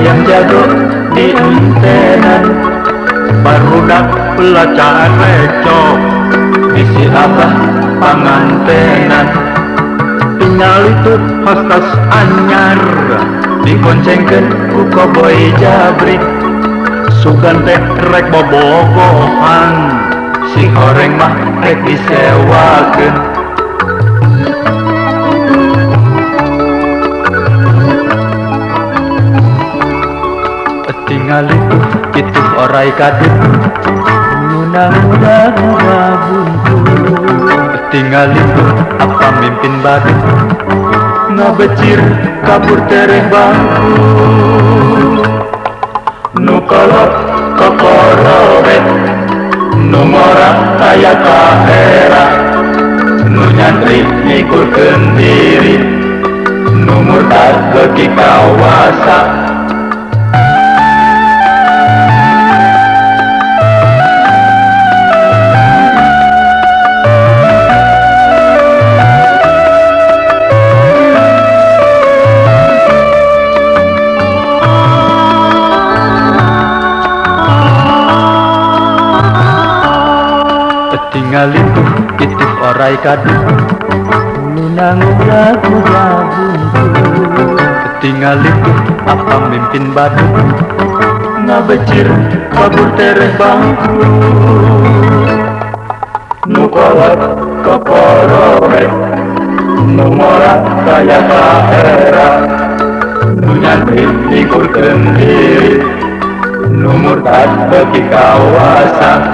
yang jago di entenan, barudak pelacaan recok isi abah pangantenan. Tinggal itu hostas anyar digoncengkeun ku koboy jabrik, sugan teh rek bobogohan, si horeng mah rek disewakeun. Tinggal itu orai kadut mudah-mudah buntu. Tinggal itu apa mimpin badut ngabecir kabur tereh bangku. Nu kolot kokorobet nu ngora kaya kahera, nu nyantri nyikurkeun diri, nu murtad beuki kawasa. Tinggal itu orai kadut lunang buntu. Tinggal itu apa mimpin badut ngabecir kabur tereh bangku. Nu kolot kokorobet nu ngora kaya kahera, nu nyantri nyikurkeun diri, nu murtad beuki kawasa.